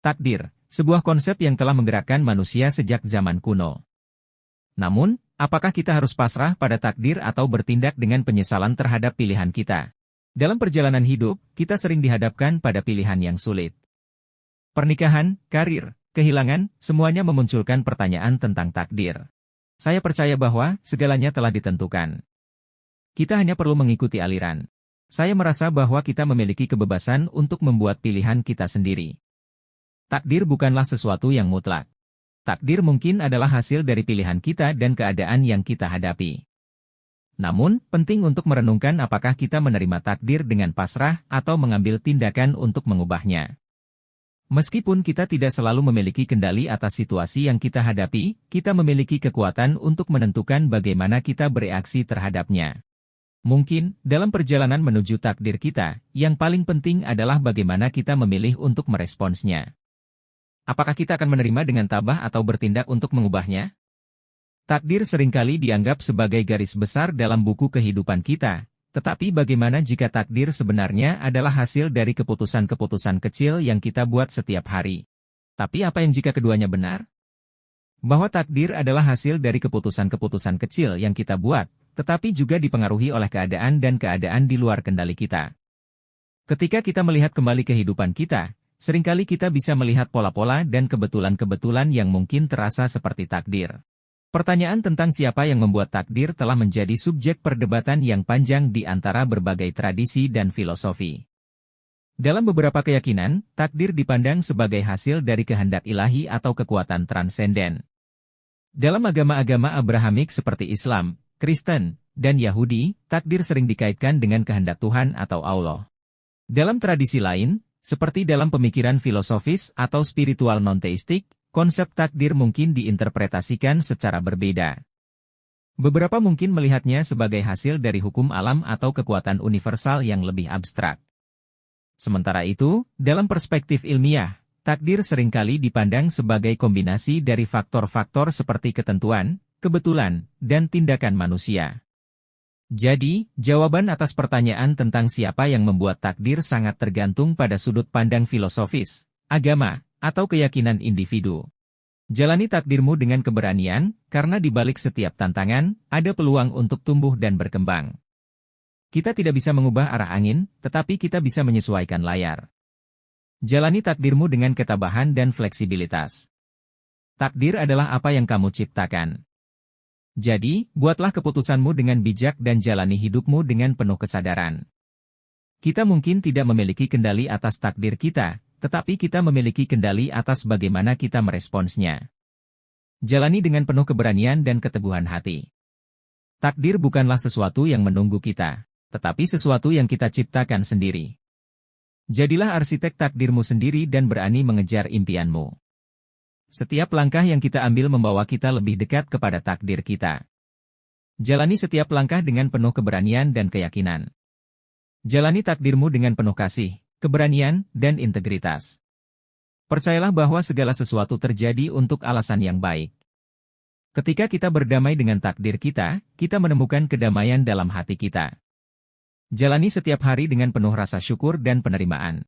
Takdir, sebuah konsep yang telah menggerakkan manusia sejak zaman kuno. Namun, apakah kita harus pasrah pada takdir atau bertindak dengan penyesalan terhadap pilihan kita? Dalam perjalanan hidup, kita sering dihadapkan pada pilihan yang sulit. Pernikahan, karir, kehilangan, semuanya memunculkan pertanyaan tentang takdir. Saya percaya bahwa segalanya telah ditentukan. Kita hanya perlu mengikuti aliran. Saya merasa bahwa kita memiliki kebebasan untuk membuat pilihan kita sendiri. Takdir bukanlah sesuatu yang mutlak. Takdir mungkin adalah hasil dari pilihan kita dan keadaan yang kita hadapi. Namun, penting untuk merenungkan apakah kita menerima takdir dengan pasrah atau mengambil tindakan untuk mengubahnya. Meskipun kita tidak selalu memiliki kendali atas situasi yang kita hadapi, kita memiliki kekuatan untuk menentukan bagaimana kita bereaksi terhadapnya. Mungkin, dalam perjalanan menuju takdir kita, yang paling penting adalah bagaimana kita memilih untuk meresponsnya. Apakah kita akan menerima dengan tabah atau bertindak untuk mengubahnya? Takdir seringkali dianggap sebagai garis besar dalam buku kehidupan kita, tetapi bagaimana jika takdir sebenarnya adalah hasil dari keputusan-keputusan kecil yang kita buat setiap hari? Tapi apa yang jika keduanya benar? Bahwa takdir adalah hasil dari keputusan-keputusan kecil yang kita buat, tetapi juga dipengaruhi oleh keadaan dan keadaan di luar kendali kita. Ketika kita melihat kembali kehidupan kita, seringkali kita bisa melihat pola-pola dan kebetulan-kebetulan yang mungkin terasa seperti takdir. Pertanyaan tentang siapa yang membuat takdir telah menjadi subjek perdebatan yang panjang di antara berbagai tradisi dan filosofi. Dalam beberapa keyakinan, takdir dipandang sebagai hasil dari kehendak ilahi atau kekuatan transenden. Dalam agama-agama Abrahamik seperti Islam, Kristen, dan Yahudi, takdir sering dikaitkan dengan kehendak Tuhan atau Allah. Dalam tradisi lain, seperti dalam pemikiran filosofis atau spiritual non-teistik, konsep takdir mungkin diinterpretasikan secara berbeda. Beberapa mungkin melihatnya sebagai hasil dari hukum alam atau kekuatan universal yang lebih abstrak. Sementara itu, dalam perspektif ilmiah, takdir seringkali dipandang sebagai kombinasi dari faktor-faktor seperti ketentuan, kebetulan, dan tindakan manusia. Jadi, jawaban atas pertanyaan tentang siapa yang membuat takdir sangat tergantung pada sudut pandang filosofis, agama, atau keyakinan individu. Jalani takdirmu dengan keberanian, karena di balik setiap tantangan, ada peluang untuk tumbuh dan berkembang. Kita tidak bisa mengubah arah angin, tetapi kita bisa menyesuaikan layar. Jalani takdirmu dengan ketabahan dan fleksibilitas. Takdir adalah apa yang kamu ciptakan. Jadi, buatlah keputusanmu dengan bijak dan jalani hidupmu dengan penuh kesadaran. Kita mungkin tidak memiliki kendali atas takdir kita, tetapi kita memiliki kendali atas bagaimana kita meresponsnya. Jalani dengan penuh keberanian dan keteguhan hati. Takdir bukanlah sesuatu yang menunggu kita, tetapi sesuatu yang kita ciptakan sendiri. Jadilah arsitek takdirmu sendiri dan berani mengejar impianmu. Setiap langkah yang kita ambil membawa kita lebih dekat kepada takdir kita. Jalani setiap langkah dengan penuh keberanian dan keyakinan. Jalani takdirmu dengan penuh kasih, keberanian, dan integritas. Percayalah bahwa segala sesuatu terjadi untuk alasan yang baik. Ketika kita berdamai dengan takdir kita, kita menemukan kedamaian dalam hati kita. Jalani setiap hari dengan penuh rasa syukur dan penerimaan.